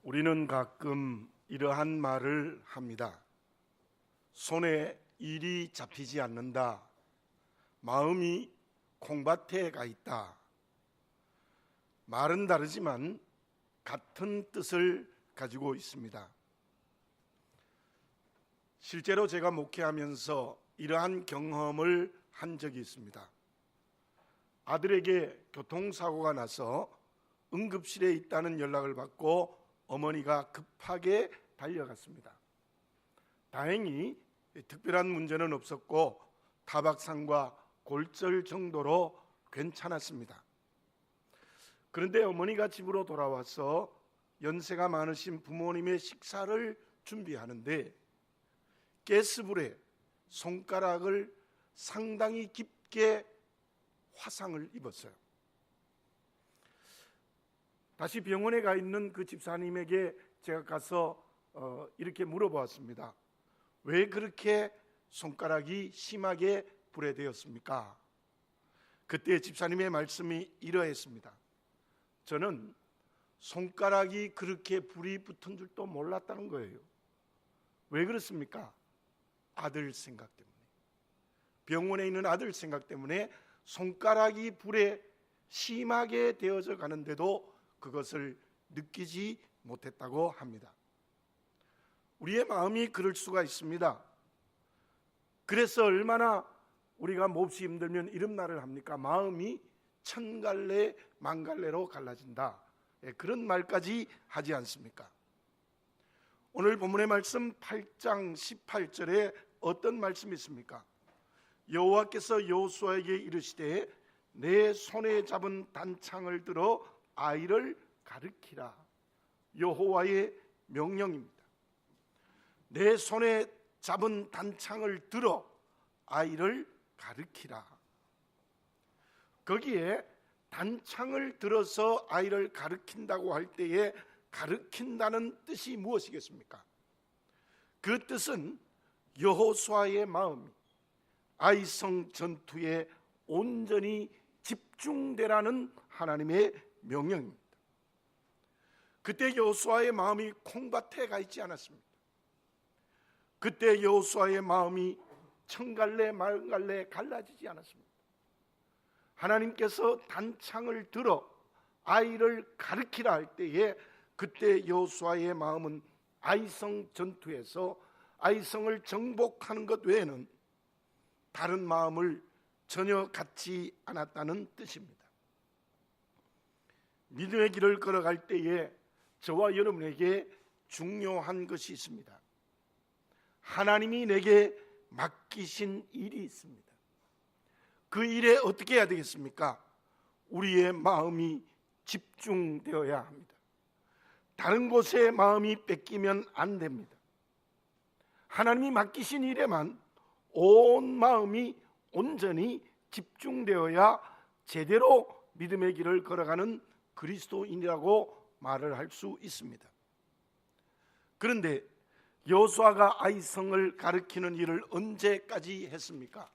우리는 가끔 이러한 말을 합니다. 손에 일이 잡히지 않는다. 마음이 콩밭에 가 있다. 말은 다르지만 같은 뜻을 가지고 있습니다. 실제로 제가 목회하면서 이러한 경험을 한 적이 있습니다. 아들에게 교통사고가 나서 응급실에 있다는 연락을 받고 어머니가 급하게 달려갔습니다. 다행히 특별한 문제는 없었고 타박상과 골절 정도로 괜찮았습니다. 그런데 어머니가 집으로 돌아와서 연세가 많으신 부모님의 식사를 준비하는데 가스불에 손가락을 상당히 깊게 화상을 입었어요. 다시 병원에 가 있는 그 집사님에게 제가 가서 이렇게 물어보았습니다. 왜 그렇게 손가락이 심하게 불에 되었습니까? 그때 집사님의 말씀이 이러했습니다. 저는 손가락이 그렇게 불이 붙은 줄도 몰랐다는 거예요. 왜 그렇습니까? 아들 생각 때문에, 병원에 있는 아들 생각 때문에 손가락이 불에 심하게 되어져 가는데도 그것을 느끼지 못했다고 합니다. 우리의 마음이 그럴 수가 있습니다. 그래서 얼마나 우리가 몹시 힘들면 이런 말을 합니까? 마음이 천갈래 만갈래로 갈라진다. 그런 말까지 하지 않습니까? 오늘 본문의 말씀 8장 18절에 어떤 말씀이 있습니까? 여호와께서 여호수아에게 이르시되 내 손에 잡은 단창을 들어 아이를 가르키라. 여호와의 명령입니다. 내 손에 잡은 단창을 들어 아이를 가르키라. 거기에 단창을 들어서 아이를 가르킨다고 할 때에 가르킨다는 뜻이 무엇이겠습니까? 그 뜻은 여호수아의 마음이 아이성 전투에 온전히 집중되라는 하나님의 명령입니다. 그때 여호수아의 마음이 콩밭에 가 있지 않았습니다. 그때 여호수아의 마음이 천갈래 만갈래 갈라지지 않았습니다. 하나님께서 단창을 들어 아이를 가르키라 할 때에 그때 여호수아의 마음은 아이성 전투에서 아이성을 정복하는 것 외에는 다른 마음을 전혀 갖지 않았다는 뜻입니다. 믿음의 길을 걸어갈 때에 저와 여러분에게 중요한 것이 있습니다. 하나님이 내게 맡기신 일이 있습니다. 그 일에 어떻게 해야 되겠습니까? 우리의 마음이 집중되어야 합니다. 다른 곳에 마음이 뺏기면 안 됩니다. 하나님이 맡기신 일에만 온 마음이 온전히 집중되어야 제대로 믿음의 길을 걸어가는 그리스도인이라고 말을 할 수 있습니다. 그런데 여호수아가 아이성을 가르치는 일을 언제까지 했습니까?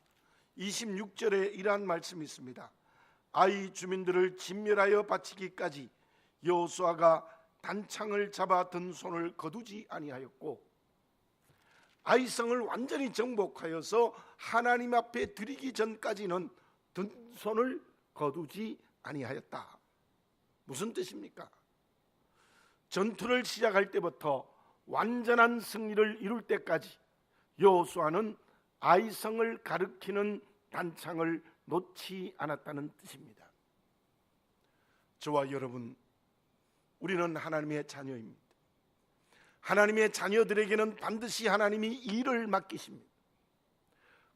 26절에 이러한 말씀이 있습니다. 아이 주민들을 진멸하여 바치기까지 여호수아가 단창을 잡아 든 손을 거두지 아니하였고 아이성을 완전히 정복하여서 하나님 앞에 드리기 전까지는 든 손을 거두지 아니하였다. 무슨 뜻입니까? 전투를 시작할 때부터 완전한 승리를 이룰 때까지 여호수아는 아이성을 가리키는 단창을 놓지 않았다는 뜻입니다. 저와 여러분, 우리는 하나님의 자녀입니다. 하나님의 자녀들에게는 반드시 하나님이 일을 맡기십니다.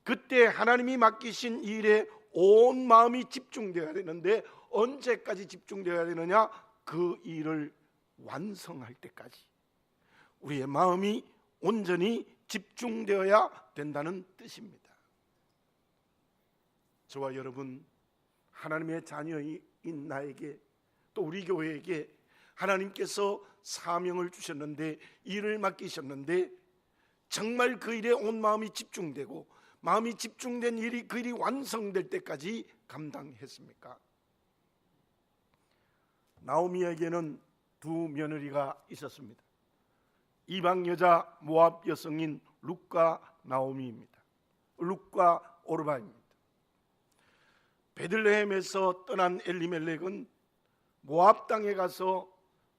그때 하나님이 맡기신 일에 온 마음이 집중되어야 되는데 언제까지 집중되어야 되느냐? 그 일을 완성할 때까지 우리의 마음이 온전히 집중되어야 된다는 뜻입니다. 저와 여러분, 하나님의 자녀인 나에게 또 우리 교회에게 하나님께서 사명을 주셨는데 일을 맡기셨는데 정말 그 일에 온 마음이 집중되고 마음이 집중된 일이 그 일이 완성될 때까지 감당했습니까? 나오미에게는 두 며느리가 있었습니다. 이방 여자 모압 여성인 룻과 나오미입니다. 룻과 오르바입니다. 베들레헴에서 떠난 엘리멜렉은 모압 땅에 가서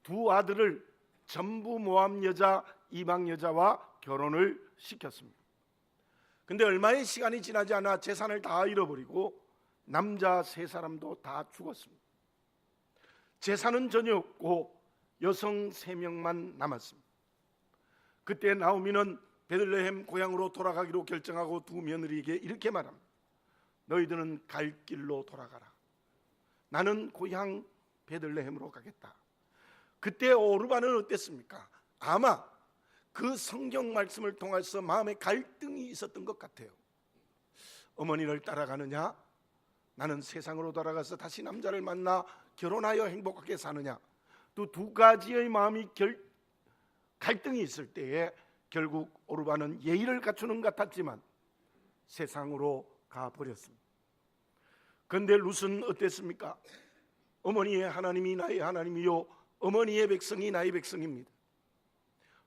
두 아들을 전부 모압 여자, 이방 여자와 결혼을 시켰습니다. 근데 얼마의 시간이 지나지 않아 재산을 다 잃어버리고 남자 세 사람도 다 죽었습니다. 재산은 전혀 없고 여성 3명만 남았습니다. 그때 나오미는 베들레헴 고향으로 돌아가기로 결정하고 두 며느리에게 이렇게 말합니다. 너희들은 갈 길로 돌아가라. 나는 고향 베들레헴으로 가겠다. 그때 오르바는 어땠습니까? 아마 그 성경 말씀을 통해서 마음에 갈등이 있었던 것 같아요. 어머니를 따라가느냐, 나는 세상으로 돌아가서 다시 남자를 만나 결혼하여 행복하게 사느냐, 또 두 가지의 마음이 갈등이 있을 때에 결국 오르바는 예의를 갖추는 것 같았지만 세상으로 가버렸습니다. 그런데 룻은 어땠습니까? 어머니의 하나님이 나의 하나님이요 어머니의 백성이 나의 백성입니다.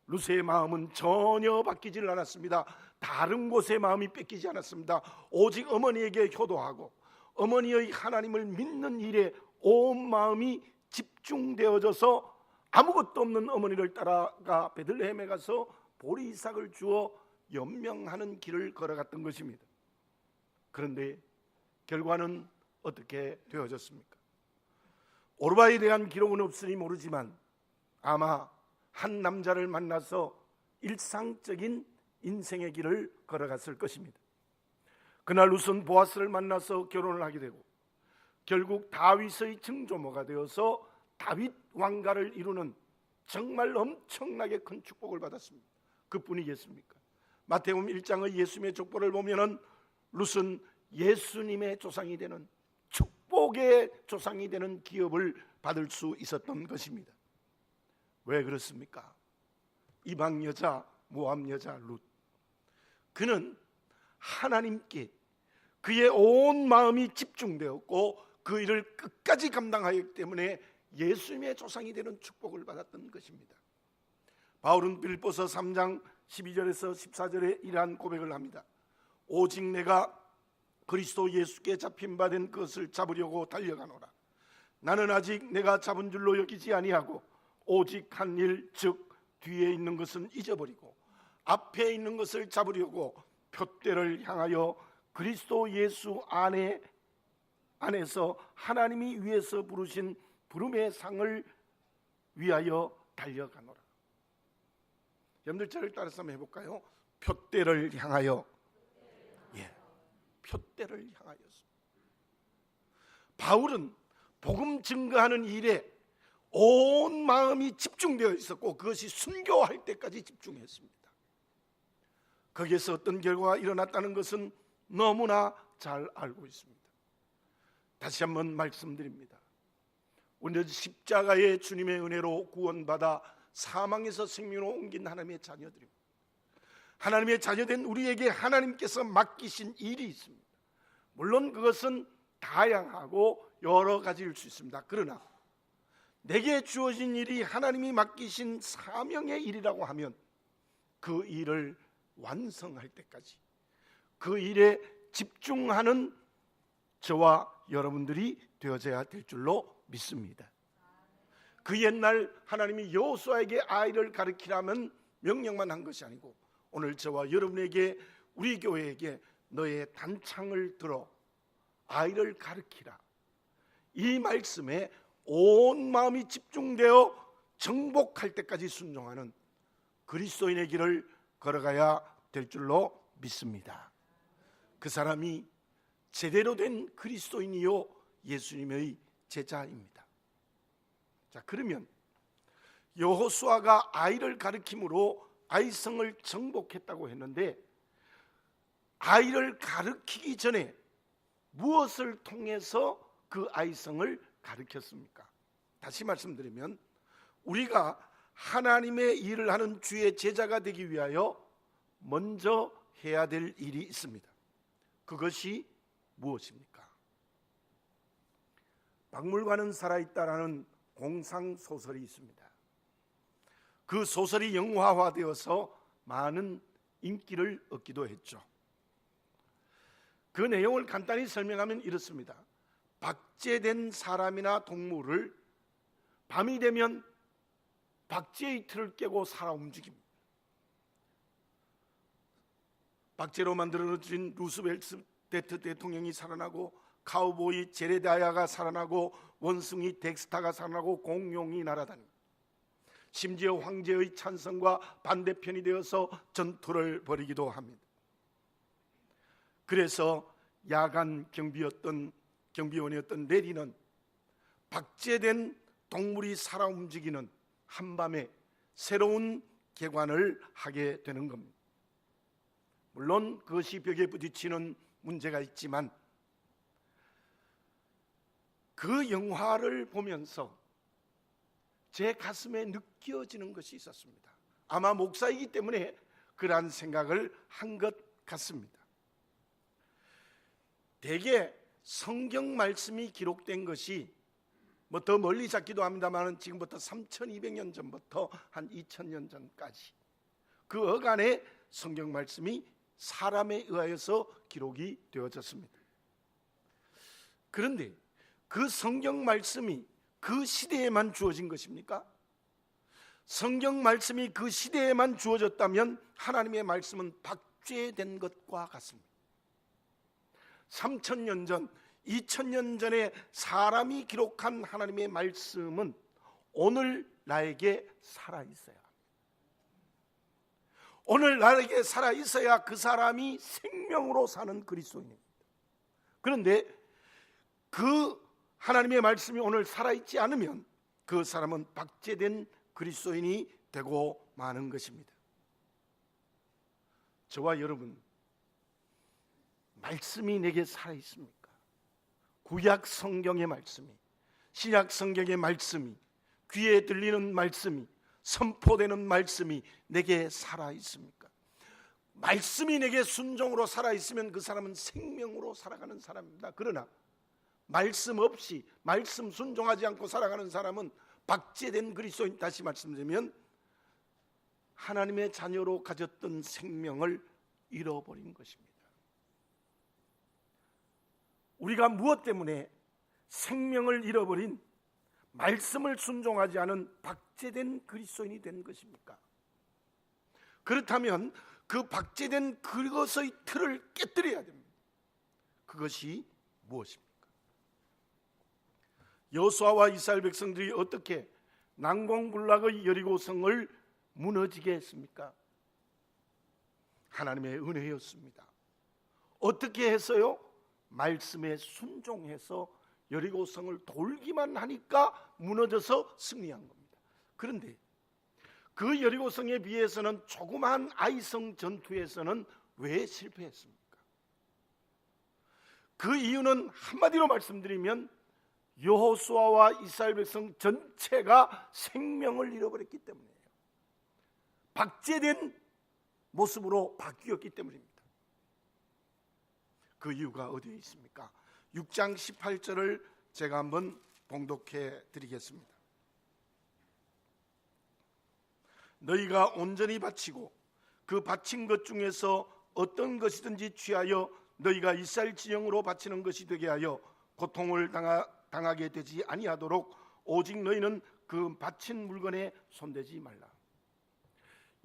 룻의 마음은 전혀 바뀌질 않았습니다. 다른 곳에 마음이 뺏기지 않았습니다. 오직 어머니에게 효도하고 어머니의 하나님을 믿는 일에 온 마음이 집중되어져서 아무것도 없는 어머니를 따라가 베들레헴에 가서 보리 이삭을 주어 연명하는 길을 걸어갔던 것입니다. 그런데 결과는 어떻게 되어졌습니까? 오르바에 대한 기록은 없으니 모르지만 아마 한 남자를 만나서 일상적인 인생의 길을 걸어갔을 것입니다. 그날 룻은 보아스를 만나서 결혼을 하게 되고 결국 다윗의 증조모가 되어서 다윗 왕가를 이루는 정말 엄청나게 큰 축복을 받았습니다. 그뿐이겠습니까? 마태복음 1장의 예수님의 족보를 보면은 룻은 예수님의 조상이 되는 축복의 조상이 되는 기업을 받을 수 있었던 것입니다. 왜 그렇습니까? 이방 여자 모압 여자 룻, 그는 하나님께 그의 온 마음이 집중되었고 그 일을 끝까지 감당하였기 때문에 예수님의 조상이 되는 축복을 받았던 것입니다. 바울은 빌립보서 3장 12절에서 14절에 이러한 고백을 합니다. 오직 내가 그리스도 예수께 잡힌 바 된 것을 잡으려고 달려가노라. 나는 아직 내가 잡은 줄로 여기지 아니하고 오직 한 일, 즉 뒤에 있는 것은 잊어버리고 앞에 있는 것을 잡으려고 표대를 향하여 그리스도 예수 안에서 하나님이 위에서 부르신 부름의 상을 위하여 달려가노라. 여러분들 저를 따라서 한번 해볼까요? 표대를 향하여. 표대를 향하여서. 바울은 복음 증거하는 일에 온 마음이 집중되어 있었고 그것이 순교할 때까지 집중했습니다. 거기에서 어떤 결과가 일어났다는 것은 너무나 잘 알고 있습니다. 다시 한번 말씀드립니다. 우리는 십자가의 주님의 은혜로 구원받아 사망에서 생명으로 옮긴 하나님의 자녀들입니다. 하나님의 자녀된 우리에게 하나님께서 맡기신 일이 있습니다. 물론 그것은 다양하고 여러 가지일 수 있습니다. 그러나 내게 주어진 일이 하나님이 맡기신 사명의 일이라고 하면 그 일을 완성할 때까지 그 일에 집중하는 저와 여러분들이 되어져야 될 줄로 믿습니다. 그 옛날 하나님이 여호수아에게 아이를 가르치라면 명령만 한 것이 아니고 오늘 저와 여러분에게 우리 교회에게 너의 단창을 들어 아이를 가르치라, 이 말씀에 온 마음이 집중되어 정복할 때까지 순종하는 그리스도인의 길을 걸어가야 될 줄로 믿습니다. 그 사람이 제대로 된 그리스도인이요 예수님의 제자입니다. 자, 그러면 여호수아가 아이를 가르침으로 아이성을 정복했다고 했는데 아이를 가르치기 전에 무엇을 통해서 그 아이성을 가르쳤습니까? 다시 말씀드리면 우리가 하나님의 일을 하는 주의 제자가 되기 위하여 먼저 해야 될 일이 있습니다. 그것이 무엇입니까? 박물관은 살아있다라는 공상소설이 있습니다. 그 소설이 영화화되어서 많은 인기를 얻기도 했죠. 그 내용을 간단히 설명하면 이렇습니다. 박제된 사람이나 동물을 밤이 되면 박제의 틀을 깨고 살아 움직입니다. 박제로 만들어진 루스벨트 대통령이 살아나고, 카우보이 제레다야가 살아나고, 원숭이 덱스타가 살아나고, 공룡이 날아다닙니다. 심지어 황제의 찬성과 반대편이 되어서 전투를 벌이기도 합니다. 그래서 야간 경비원이었던 레리는 박제된 동물이 살아 움직이는 한밤에 새로운 개관을 하게 되는 겁니다. 물론 그것이 벽에 부딪히는 문제가 있지만, 그 영화를 보면서 제 가슴에 느껴지는 것이 있었습니다. 아마 목사이기 때문에 그러한 생각을 한 것 같습니다. 대개 성경 말씀이 기록된 것이 뭐 더 멀리 잡기도 합니다만, 지금부터 3200년 전부터 한 2000년 전까지 그 어간에 성경 말씀이 사람에 의하여서 기록이 되어졌습니다. 그런데 그 성경 말씀이 그 시대에만 주어진 것입니까? 성경 말씀이 그 시대에만 주어졌다면 하나님의 말씀은 박제된 것과 같습니다. 3000년 전, 2000년 전에 사람이 기록한 하나님의 말씀은 오늘 나에게 살아있어야 합니다. 오늘 나에게 살아있어야 그 사람이 생명으로 사는 그리스도인입니다. 그런데 그 하나님의 말씀이 오늘 살아있지 않으면 그 사람은 박제된 그리스도인이 되고 마는 것입니다. 저와 여러분, 말씀이 내게 살아있습니까? 구약 성경의 말씀이, 신약 성경의 말씀이, 귀에 들리는 말씀이, 선포되는 말씀이 내게 살아있습니까? 말씀이 내게 순종으로 살아있으면 그 사람은 생명으로 살아가는 사람입니다. 그러나 말씀 없이, 말씀 순종하지 않고 살아가는 사람은 박제된 그리스도인, 다시 말씀드리면 하나님의 자녀로 가졌던 생명을 잃어버린 것입니다. 우리가 무엇 때문에 생명을 잃어버린, 말씀을 순종하지 않은 박제된 그리스도인이 된 것입니까? 그렇다면 그 박제된 그것의 틀을 깨뜨려야 됩니다. 그것이 무엇입니까? 여호수아와 이스라엘 백성들이 어떻게 난공불락의 여리고성을 무너지게 했습니까? 하나님의 은혜였습니다. 어떻게 해서요? 말씀에 순종해서 여리고성을 돌기만 하니까 무너져서 승리한 겁니다. 그런데 그 여리고성에 비해서는 조그마한 아이성 전투에서는 왜 실패했습니까? 그 이유는 한마디로 말씀드리면 여호수아와 이스라엘 백성 전체가 생명을 잃어버렸기 때문이에요. 박제된 모습으로 바뀌었기 때문입니다. 그 이유가 어디에 있습니까? 6장 18절을 제가 한번 봉독해 드리겠습니다. 너희가 온전히 바치고 그 바친 것 중에서 어떤 것이든지 취하여 너희가 이스라엘 진영으로 바치는 것이 되게 하여 고통을 당하게 되지 아니하도록 오직 너희는 그 바친 물건에 손대지 말라.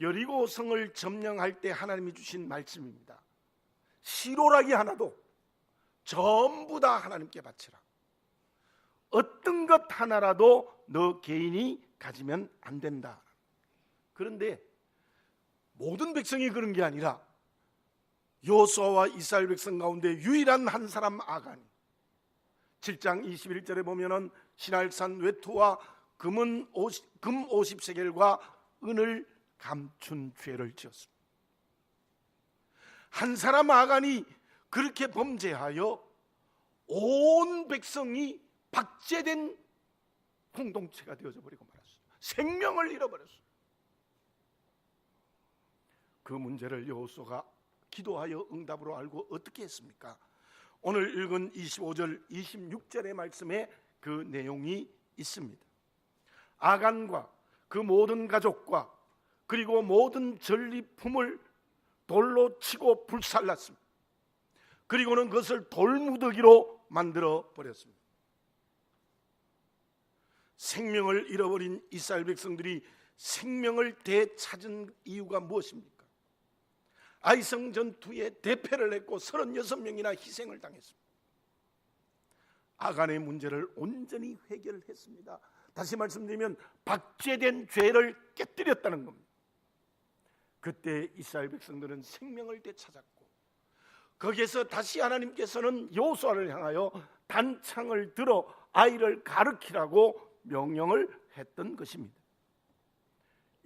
여리고성을 점령할 때 하나님이 주신 말씀입니다. 시로라기 하나도 전부 다 하나님께 바치라. 어떤 것 하나라도 너 개인이 가지면 안 된다. 그런데 모든 백성이 그런 게 아니라 여호수아와 이스라엘 백성 가운데 유일한 한 사람 아간이 7장 21절에 보면은 신할산 외투와 금 50세겔과 은을 감춘 죄를 지었습니다. 한 사람 아간이 그렇게 범죄하여 온 백성이 박제된 공동체가 되어져 버리고 말았어요. 생명을 잃어버렸어요. 그 문제를 여호수아가 기도하여 응답으로 알고 어떻게 했습니까? 오늘 읽은 25절, 26절의 말씀에 그 내용이 있습니다. 아간과 그 모든 가족과 그리고 모든 전리품을 돌로 치고 불살랐습니다. 그리고는 그것을 돌무더기로 만들어 버렸습니다. 생명을 잃어버린 이스라엘 백성들이 생명을 되찾은 이유가 무엇입니까? 아이성 전투에 대패를 했고 36명이나 희생을 당했습니다. 아간의 문제를 온전히 해결했습니다. 다시 말씀드리면 박제된 죄를 깨뜨렸다는 겁니다. 그때 이스라엘 백성들은 생명을 되찾았고, 거기에서 다시 하나님께서는 여호수아를 향하여 단창을 들어 아이를 가르치라고 명령을 했던 것입니다.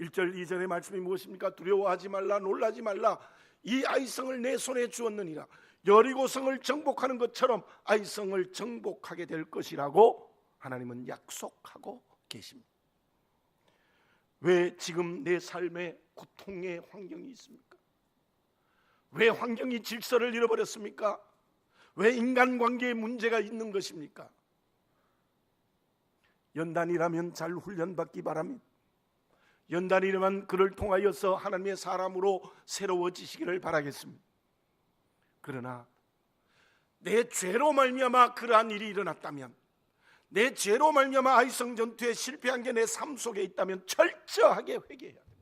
1절 2절의 말씀이 무엇입니까? 두려워하지 말라, 놀라지 말라, 이 아이성을 내 손에 주었느니라. 여리고성을 정복하는 것처럼 아이성을 정복하게 될 것이라고 하나님은 약속하고 계십니다. 왜 지금 내 삶에 고통의 환경이 있습니까? 왜 환경이 질서를 잃어버렸습니까? 왜 인간관계에 문제가 있는 것입니까? 연단이라면 잘 훈련받기 바랍니다. 연단이라면 그를 통하여서 하나님의 사람으로 새로워지시기를 바라겠습니다. 그러나 내 죄로 말미암아 그러한 일이 일어났다면, 내 죄로 말미암아 아이성 전투에 실패한 게 내 삶 속에 있다면 철저하게 회개해야 됩니다.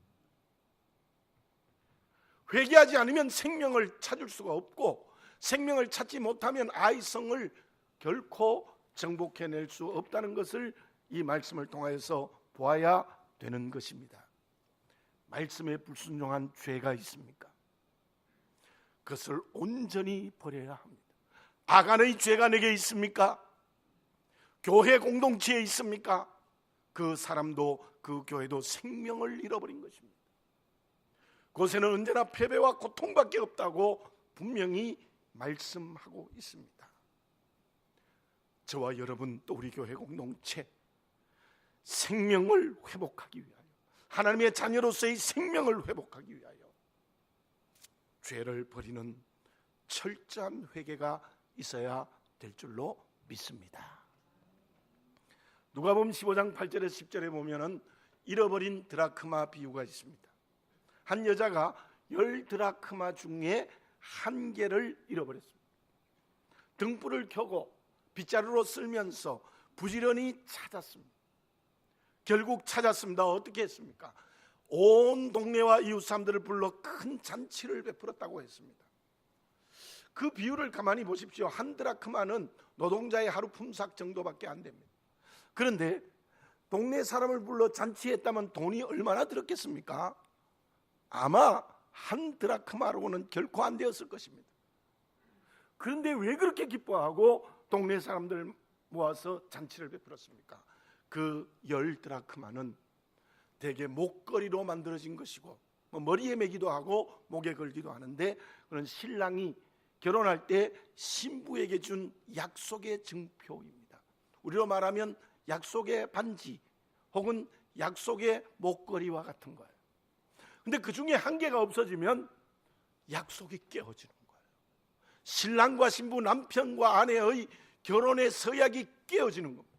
회개하지 않으면 생명을 찾을 수가 없고, 생명을 찾지 못하면 아이성을 결코 정복해낼 수 없다는 것을 이 말씀을 통하여서 보아야 되는 것입니다. 말씀에 불순종한 죄가 있습니까? 그것을 온전히 버려야 합니다. 아간의 죄가 내게 있습니까? 교회 공동체에 있습니까? 그 사람도 그 교회도 생명을 잃어버린 것입니다. 그곳에는 언제나 패배와 고통밖에 없다고 분명히 말씀하고 있습니다. 저와 여러분, 또 우리 교회 공동체, 생명을 회복하기 위하여, 하나님의 자녀로서의 생명을 회복하기 위하여 죄를 버리는 철저한 회개가 있어야 될 줄로 믿습니다. 누가복음 15장 8절에서 10절에 보면은 잃어버린 드라크마 비유가 있습니다. 한 여자가 10드라크마 중에 1개를 잃어버렸습니다. 등불을 켜고 빗자루로 쓸면서 부지런히 찾았습니다. 결국 찾았습니다. 어떻게 했습니까? 온 동네와 이웃 사람들을 불러 큰 잔치를 베풀었다고 했습니다. 그 비율을 가만히 보십시오. 1드라크마는 노동자의 하루 품삯 정도밖에 안 됩니다. 그런데 동네 사람을 불러 잔치했다면 돈이 얼마나 들었겠습니까? 아마 1드라크마로는 결코 안 되었을 것입니다. 그런데 왜 그렇게 기뻐하고 동네 사람들 모아서 잔치를 베풀었습니까? 그 10드라크마는 대개 목걸이로 만들어진 것이고, 머리에 매기도 하고 목에 걸기도 하는데, 그런 신랑이 결혼할 때 신부에게 준 약속의 증표입니다. 우리로 말하면 약속의 반지 혹은 약속의 목걸이와 같은 거예요. 근데 그 중에 1개가 없어지면 약속이 깨어지는 거예요. 신랑과 신부, 남편과 아내의 결혼의 서약이 깨어지는 겁니다.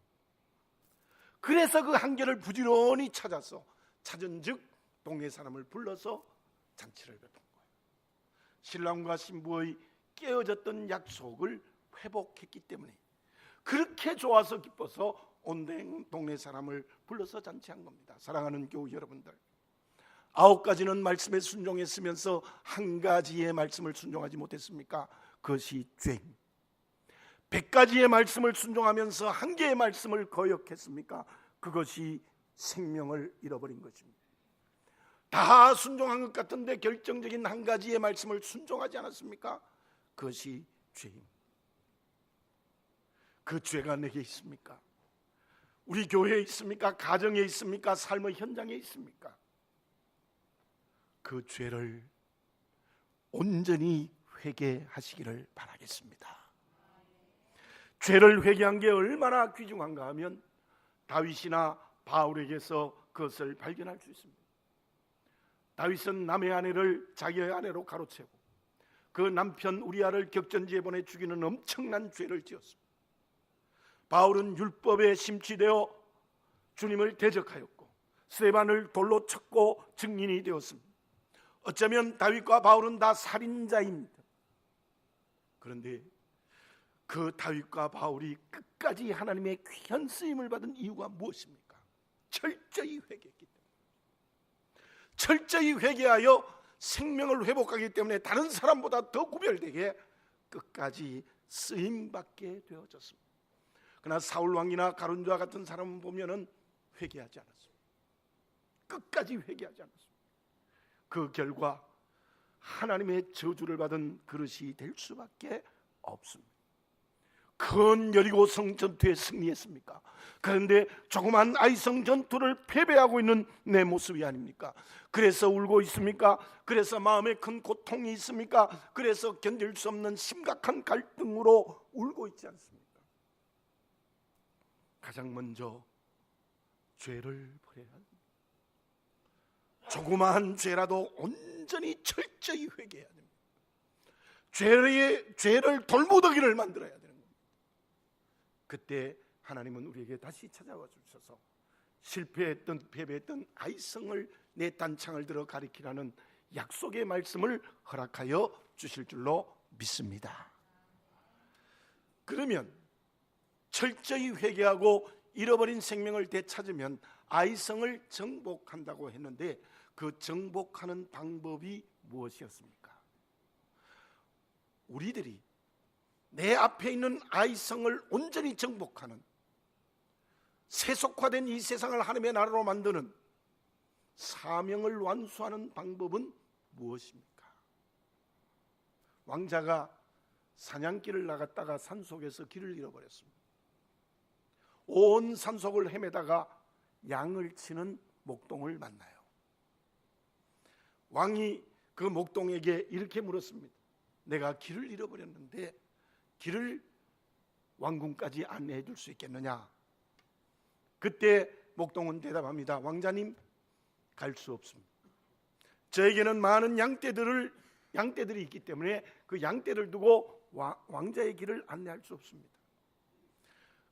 그래서 그 1개를 부지런히 찾아서, 찾은즉 동네 사람을 불러서 잔치를 베푼 거예요. 신랑과 신부의 깨어졌던 약속을 회복했기 때문에, 그렇게 좋아서 기뻐서 온 동네 사람을 불러서 잔치한 겁니다. 사랑하는 교우 여러분들, 9가지는 말씀에 순종했으면서 1가지의 말씀을 순종하지 못했습니까? 그것이 죄입니다. 100가지의 말씀을 순종하면서 1개의 말씀을 거역했습니까? 그것이 생명을 잃어버린 것입니다. 다 순종한 것 같은데 결정적인 1가지의 말씀을 순종하지 않았습니까? 그것이 죄입니다. 그 죄가 내게 있습니까? 우리 교회에 있습니까? 가정에 있습니까? 삶의 현장에 있습니까? 그 죄를 온전히 회개하시기를 바라겠습니다. 죄를 회개한 게 얼마나 귀중한가 하면 다윗이나 바울에게서 그것을 발견할 수 있습니다. 다윗은 남의 아내를 자기의 아내로 가로채고 그 남편 우리아를 격전지에 보내 죽이는 엄청난 죄를 지었습니다. 바울은 율법에 심취되어 주님을 대적하였고 스데반을 돌로 쳤고 증인이 되었습니다. 어쩌면 다윗과 바울은 다 살인자입니다. 그런데 그 다윗과 바울이 끝까지 하나님의 귀한 쓰임을 받은 이유가 무엇입니까? 철저히 회개했기 때문에. 철저히 회개하여 생명을 회복하기 때문에 다른 사람보다 더 구별되게 끝까지 쓰임받게 되어졌습니다. 그러나 사울 왕이나 가룟유다 같은 사람을 보면은 회개하지 않았습니다. 끝까지 회개하지 않았습니다. 그 결과 하나님의 저주를 받은 그릇이 될 수밖에 없습니다. 큰 여리고성 전투에 승리했습니까? 그런데 조그만 아이성 전투를 패배하고 있는 내 모습이 아닙니까? 그래서 울고 있습니까? 그래서 마음에 큰 고통이 있습니까? 그래서 견딜 수 없는 심각한 갈등으로 울고 있지 않습니까? 가장 먼저 죄를 버려야 합니다. 조그마한 죄라도 온전히 철저히 회개해야 됩니다. 죄를 돌무더기를 만들어야 되는 겁니다. 그때 하나님은 우리에게 다시 찾아와 주셔서 실패했던 패배했던 아이성을 내 단창을 들어 가리키라는 약속의 말씀을 허락하여 주실 줄로 믿습니다. 그러면 철저히 회개하고 잃어버린 생명을 되찾으면 아이성을 정복한다고 했는데 그 정복하는 방법이 무엇이었습니까? 우리들이 내 앞에 있는 아이성을 온전히 정복하는 세속화된 이 세상을 하나님의 나라로 만드는 사명을 완수하는 방법은 무엇입니까? 왕자가 사냥길을 나갔다가 산속에서 길을 잃어버렸습니다. 온 산속을 헤매다가 양을 치는 목동을 만나요. 왕이 그 목동에게 이렇게 물었습니다. 내가 길을 잃어버렸는데 길을 왕궁까지 안내해 줄 수 있겠느냐? 그때 목동은 대답합니다. 왕자님, 갈 수 없습니다. 저에게는 많은 양떼들이 있기 때문에 그 양떼를 두고 왕자의 길을 안내할 수 없습니다.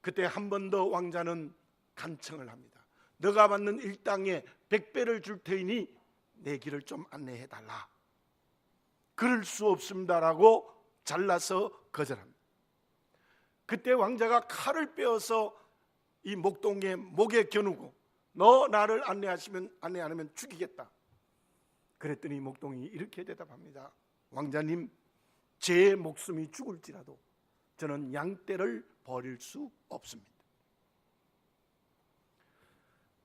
그때 한 번 더 왕자는 간청을 합니다. 너가 받는 일당에 100배를 줄 테니 내 길을 좀 안내해 달라. 그럴 수 없습니다라고 잘라서 거절합니다. 그때 왕자가 칼을 빼어서 이 목동의 목에 겨누고 너 나를 안내 안 하면 죽이겠다. 그랬더니 목동이 이렇게 대답합니다. 왕자님, 제 목숨이 죽을지라도 저는 양떼를 버릴 수 없습니다.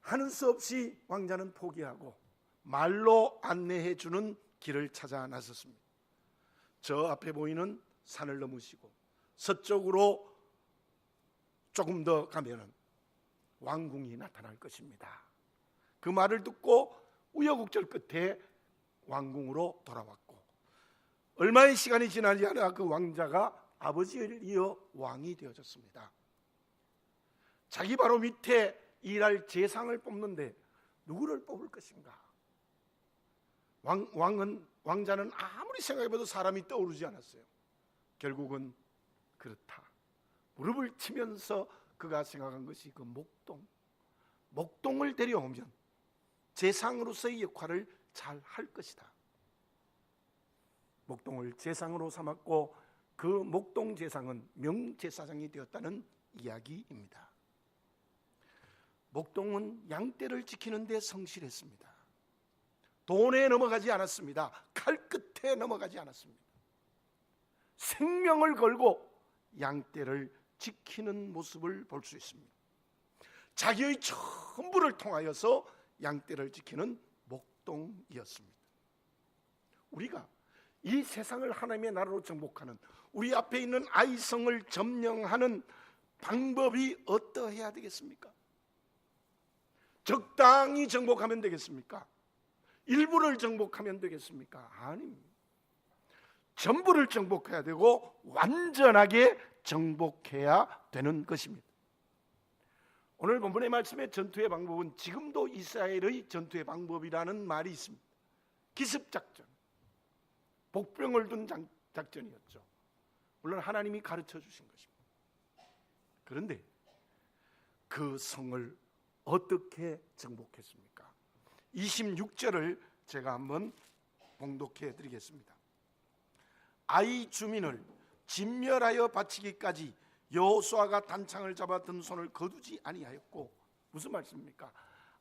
하는 수 없이 왕자는 포기하고 말로 안내해 주는 길을 찾아 나섰습니다. 저 앞에 보이는 산을 넘으시고 서쪽으로 조금 더 가면은 왕궁이 나타날 것입니다. 그 말을 듣고 우여곡절 끝에 왕궁으로 돌아왔고 얼마의 시간이 지나지 않아 그 왕자가 아버지를 이어 왕이 되어졌습니다. 자기 바로 밑에 일할 재상을 뽑는데 누구를 뽑을 것인가? 왕자는 아무리 생각해봐도 사람이 떠오르지 않았어요. 결국은 그렇다. 무릎을 치면서 그가 생각한 것이 그 목동을 데려오면 재상으로서의 역할을 잘 할 것이다. 목동을 재상으로 삼았고 그 목동 재상은 명제사장이 되었다는 이야기입니다. 목동은 양떼를 지키는 데 성실했습니다. 돈에 넘어가지 않았습니다. 칼끝에 넘어가지 않았습니다. 생명을 걸고 양떼를 지키는 모습을 볼 수 있습니다. 자기의 전부를 통하여서 양떼를 지키는 목동이었습니다. 우리가 이 세상을 하나님의 나라로 정복하는, 우리 앞에 있는 아이성을 점령하는 방법이 어떠해야 되겠습니까? 적당히 정복하면 되겠습니까? 일부를 정복하면 되겠습니까? 아닙니다. 전부를 정복해야 되고 완전하게 정복해야 되는 것입니다. 오늘 본문의 말씀의 전투의 방법은 지금도 이스라엘의 전투의 방법이라는 말이 있습니다. 기습작전, 복병을 둔 작전이었죠. 물론 하나님이 가르쳐 주신 것입니다. 그런데 그 성을 어떻게 정복했습니까? 26절을 제가 한번 봉독해 드리겠습니다. 아이 주민을 진멸하여 바치기까지 여호수아가 단창을 잡아 든 손을 거두지 아니하였고, 무슨 말씀입니까?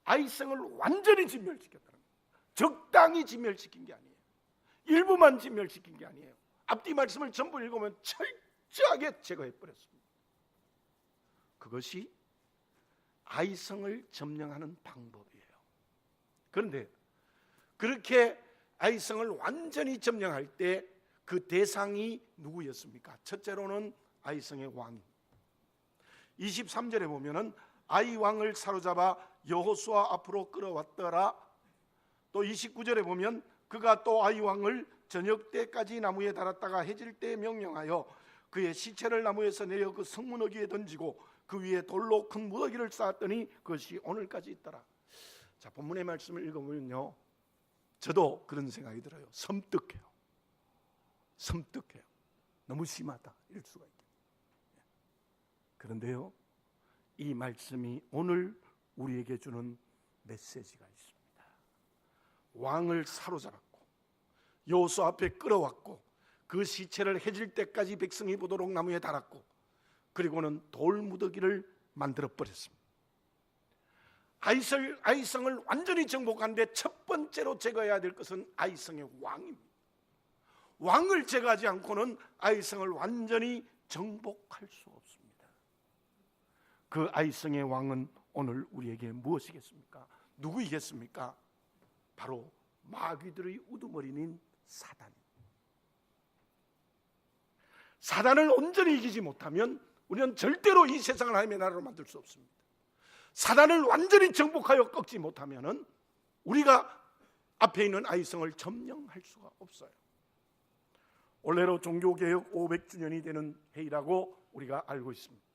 아이성을 완전히 진멸시켰다는 거예요. 적당히 진멸시킨 게 아니에요. 일부만 진멸시킨 게 아니에요. 앞뒤 말씀을 전부 읽으면 철저하게 제거해 버렸습니다. 그것이 아이성을 점령하는 방법이에요. 그런데 그렇게 아이성을 완전히 점령할 때 그 대상이 누구였습니까? 첫째로는 아이성의 왕. 23절에 보면은 아이 왕을 사로잡아 여호수아 앞으로 끌어왔더라. 또 29절에 보면 그가 또 아이 왕을 저녁 때까지 나무에 달았다가 해질 때 명령하여 그의 시체를 나무에서 내어 그 성문어기에 던지고 그 위에 돌로 큰 무더기를 쌓았더니 그것이 오늘까지 있더라. 자, 본문의 말씀을 읽어보면요, 저도 그런 생각이 들어요. 섬뜩해요. 너무 심하다, 이럴 수가 있겠네요. 그런데요, 이 말씀이 오늘 우리에게 주는 메시지가 있습니다. 왕을 사로잡았고 여호수아 앞에 끌어왔고 그 시체를 해질 때까지 백성이 보도록 나무에 달았고, 그리고는 돌무더기를 만들어 버렸습니다. 아이성을 완전히 정복하는데 첫 번째로 제거해야 될 것은 아이성의 왕입니다. 왕을 제거하지 않고는 아이성을 완전히 정복할 수 없습니다. 그 아이성의 왕은 오늘 우리에게 무엇이겠습니까? 누구이겠습니까? 바로 마귀들의 우두머리인 사단입니다. 사단을 온전히 이기지 못하면 우리는 절대로 이 세상을 하나님의 나라로 만들 수 없습니다. 사단을 완전히 정복하여 꺾지 못하면 우리가 앞에 있는 아이성을 점령할 수가 없어요. 올해로 종교개혁 500주년이 되는 해이라고 우리가 알고 있습니다.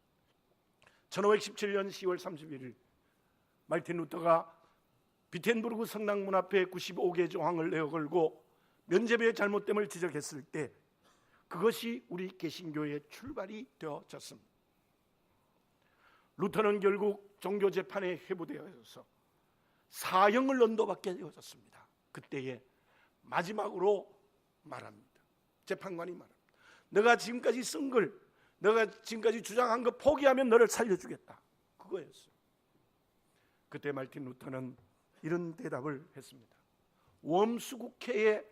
1517년 10월 31일 말틴 루터가 비텐부르크 성당문 앞에 95개 조항을 내어걸고 면죄부의 잘못됨을 지적했을 때 그것이 우리 개신교의 출발이 되어졌습니다. 루터는 결국 종교재판에 회부되어서 사형을 언도받게 되어졌습니다. 그때에 마지막으로 말합니다. 재판관이 말합니다. 너가 지금까지 쓴 걸, 너가 지금까지 주장한 거 포기하면 너를 살려주겠다. 그거였어요. 그때 말틴 루터는 이런 대답을 했습니다. 웜수국회에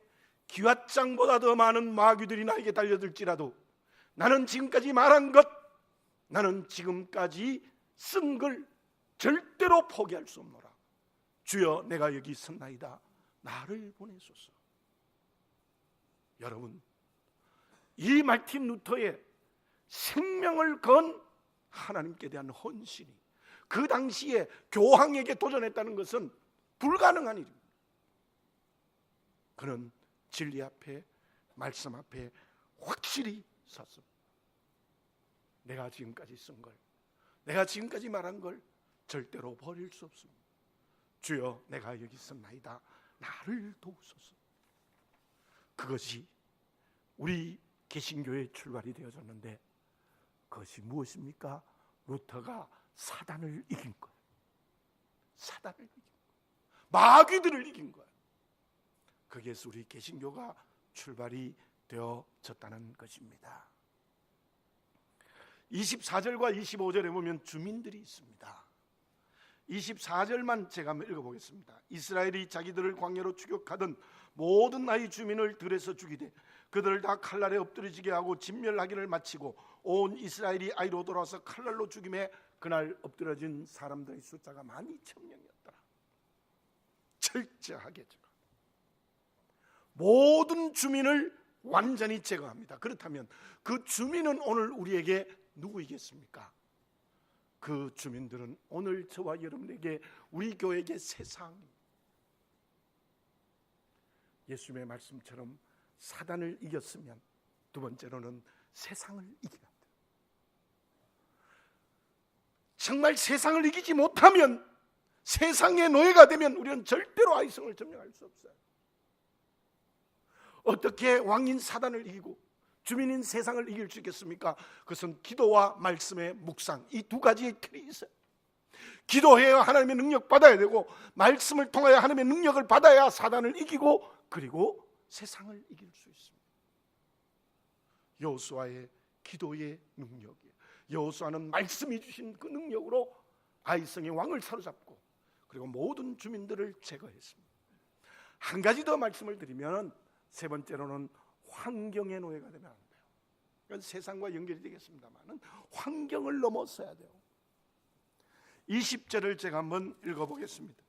기왓장보다 더 많은 마귀들이 나에게 달려들지라도 나는 지금까지 말한 것, 나는 지금까지 쓴 걸 절대로 포기할 수 없노라. 주여, 내가 여기 섰나이다. 나를 보내소서. 여러분, 이 말틴 루터의 생명을 건 하나님께 대한 헌신이 그 당시에 교황에게 도전했다는 것은 불가능한 일입니다. 그는 진리 앞에, 말씀 앞에 확실히 섰습니다. 내가 지금까지 쓴 걸, 내가 지금까지 말한 걸 절대로 버릴 수 없습니다. 주여, 내가 여기 있었나이다. 나를 도우소서. 그것이 우리 개신교의 출발이 되어졌는데, 그것이 무엇입니까? 루터가 사단을 이긴 거예요. 사단을 이긴 거예요. 마귀들을 이긴 거예요. 거기에서 우리 개신교가 출발이 되어졌다는 것입니다. 24절과 25절에 보면 주민들이 있습니다. 24절만 제가 한번 읽어보겠습니다. 이스라엘이 자기들을 광야로 추격하던 모든 나의 주민을 들에서 죽이되 그들을 다 칼날에 엎드려지게 하고 진멸하기를 마치고 온 이스라엘이 아이로 돌아와서 칼날로 죽임에 그날 엎드려진 사람들의 숫자가 12,000명이었더라. 철저하게 제거. 모든 주민을 완전히 제거합니다. 그렇다면 그 주민은 오늘 우리에게 누구이겠습니까? 그 주민들은 오늘 저와 여러분에게, 우리 교회에게 세상입니다. 예수님의 말씀처럼 사단을 이겼으면 두 번째로는 세상을 이겨야 돼요. 정말 세상을 이기지 못하면, 세상의 노예가 되면 우리는 절대로 아이성을 점령할 수 없어요. 어떻게 왕인 사단을 이기고 주민인 세상을 이길 수 있겠습니까? 그것은 기도와 말씀의 묵상, 이 두 가지의 틀이 있어요. 기도해야 하나님의 능력 받아야 되고, 말씀을 통하여 하나님의 능력을 받아야 사단을 이기고, 그리고 세상을 이길 수 있습니다. 여호수아의 기도의 능력이에요. 여호수아는 말씀이 주신 그 능력으로 아이성의 왕을 사로잡고, 그리고 모든 주민들을 제거했습니다. 한 가지 더 말씀을 드리면, 세 번째로는 환경의 노예가 되면 안 돼요. 이건 세상과 연결이 되겠습니다만 환경을 넘어서야 돼요. 20절을 제가 한번 읽어보겠습니다.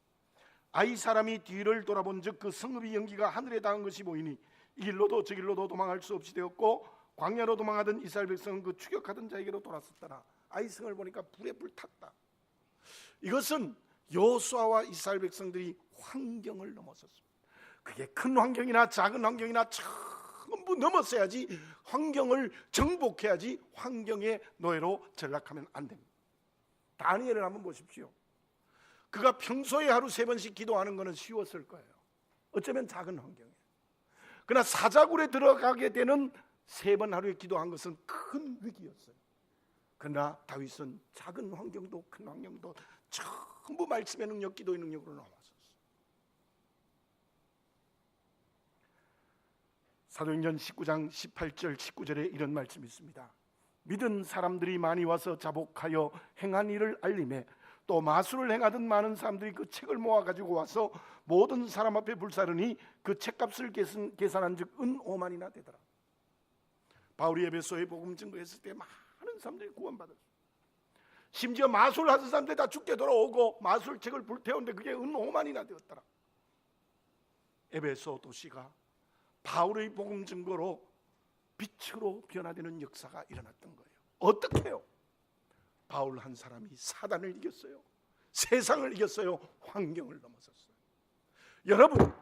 아이 사람이 뒤를 돌아본 즉 그 성읍이 연기가 하늘에 닿은 것이 보이니 이 길로도 저 길로도 도망할 수 없이 되었고, 광야로 도망하던 이스라엘 백성은 그 추격하던 자에게로 돌아섰더라. 아이 성을 보니까 불에 불탔다. 이것은 여호수아와 이스라엘 백성들이 환경을 넘어섰습니다. 그게 큰 환경이나 작은 환경이나 전부 넘어서야지, 환경을 정복해야지 환경의 노예로 전락하면 안 됩니다. 다니엘을 한번 보십시오. 그가 평소에 하루 3번씩 기도하는 것은 쉬웠을 거예요. 어쩌면 작은 환경이에요. 그러나 사자굴에 들어가게 되는 3번 하루에 기도한 것은 큰 위기였어요. 그러나 다윗은 작은 환경도 큰 환경도 전부 말씀의 능력, 기도의 능력으로 넘어섰어요. 사도행전 19장 18절 19절에 이런 말씀이 있습니다. 믿은 사람들이 많이 와서 자복하여 행한 일을 알림해 또 마술을 행하던 많은 사람들이 그 책을 모아 가지고 와서 모든 사람 앞에 불사르니 그 책값을 계산한 즉 은 5만이나 되더라. 바울이 에베소에 복음 증거했을 때 많은 사람들이 구원받았어요. 심지어 마술하던 사람들이 다 죽게 돌아오고 마술책을 불태웠는데 그게 은 5만이나 되었더라. 에베소 도시가 바울의 복음 증거로 빛으로 변화되는 역사가 일어났던 거예요. 어떻게 해요? 바울 한 사람이 사단을 이겼어요. 세상을 이겼어요. 환경을 넘어섰어요. 여러분,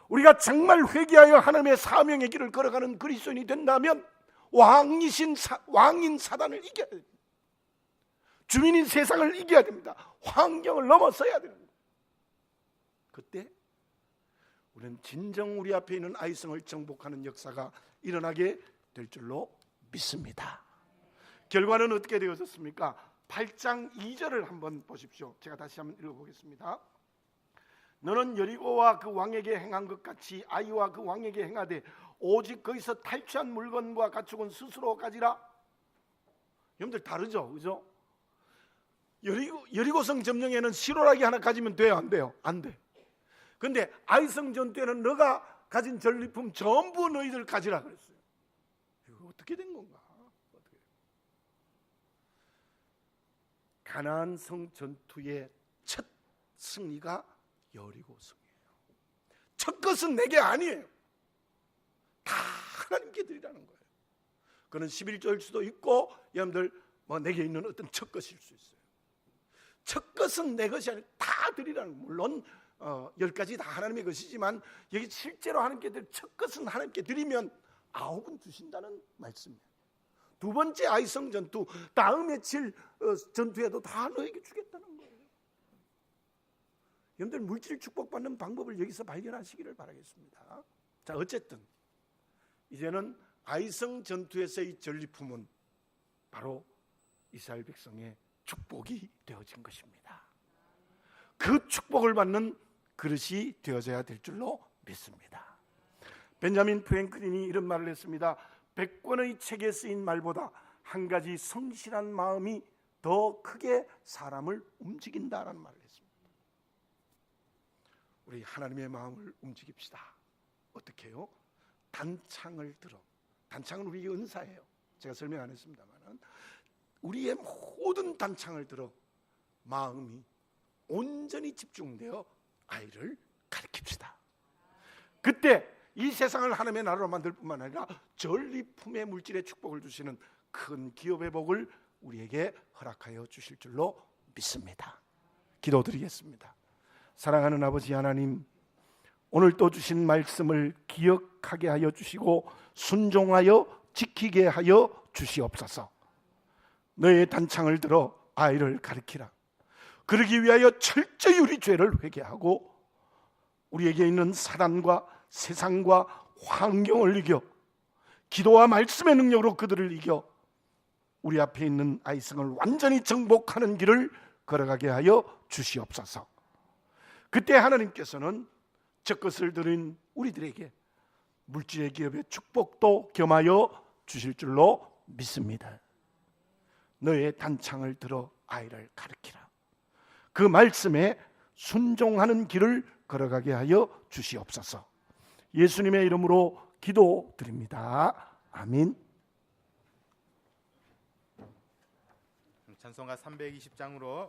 우리가 정말 회개하여 하나님의 사명의 길을 걸어가는 그리스도인이 된다면 왕인 사단을 이겨야 됩니다. 주민인 세상을 이겨야 됩니다. 환경을 넘어서야 됩니다. 그때 우리는 진정 우리 앞에 있는 아이성을 정복하는 역사가 일어나게 될 줄로 믿습니다. 결과는 어떻게 되어졌습니까? 8장 2절을 한번 보십시오. 제가 다시 한번 읽어보겠습니다. 너는 여리고와 그 왕에게 행한 것 같이 아이와 그 왕에게 행하되 오직 거기서 탈취한 물건과 가축은 스스로 가지라. 여러분들 다르죠? 그죠? 여리고성 점령에는 시로라기 하나 가지면 돼요? 안 돼요? 안 돼. 그런데 아이성 전투에는 너가 가진 전리품 전부 너희들 가지라 그랬어요. 이거 어떻게 된 건가? 가나안 성 전투의 첫 승리가 여리고성이에요. 첫 것은 내게 아니에요. 다 하나님께 드리라는 거예요. 그는 11조일 수도 있고 여러분들 내게 있는 어떤 첫 것일 수 있어요. 첫 것은 내 것이 아니라 다 드리라는 거예요. 물론 10가지 다 하나님의 것이지만 여기 실제로 하나님께 드릴 첫 것은 하나님께 드리면 9은 주신다는 말씀이에요. 두 번째 아이성 전투, 다음에 칠 전투에도 다 너에게 주겠다는 거예요. 여러분들 물질 축복받는 방법을 여기서 발견하시기를 바라겠습니다. 자, 어쨌든 이제는 아이성 전투에서의 전리품은 바로 이스라엘 백성의 축복이 되어진 것입니다. 그 축복을 받는 그릇이 되어져야 될 줄로 믿습니다. 벤자민 프랭클린이 이런 말을 했습니다. 100권의 책에 쓰인 말보다 한 가지 성실한 마음이 더 크게 사람을 움직인다라는 말을 했습니다. 우리 하나님의 마음을 움직입시다. 어떻게 해요? 단창을 들어. 단창은 우리의 은사예요. 제가 설명 안 했습니다만 우리의 모든 단창을 들어 마음이 온전히 집중되어 아이를 가르칩시다. 그때 이 세상을 하나님의 나라로 만들 뿐만 아니라 전리품의 물질의 축복을 주시는 큰 기업의 복을 우리에게 허락하여 주실 줄로 믿습니다. 기도드리겠습니다. 사랑하는 아버지 하나님, 오늘 또 주신 말씀을 기억하게 하여 주시고 순종하여 지키게 하여 주시옵소서. 너의 단창을 들어 아이를 가르치라. 그러기 위하여 철저히 우리 죄를 회개하고 우리에게 있는 사단과 세상과 환경을 이겨 기도와 말씀의 능력으로 그들을 이겨 우리 앞에 있는 아이성을 완전히 정복하는 길을 걸어가게 하여 주시옵소서. 그때 하나님께서는 저것을 들은 우리들에게 물질의 기업의 축복도 겸하여 주실 줄로 믿습니다. 너의 단창을 들어 아이를 가르치라. 그 말씀에 순종하는 길을 걸어가게 하여 주시옵소서. 예수님의 이름으로 기도드립니다. 아멘. 찬송가 320장으로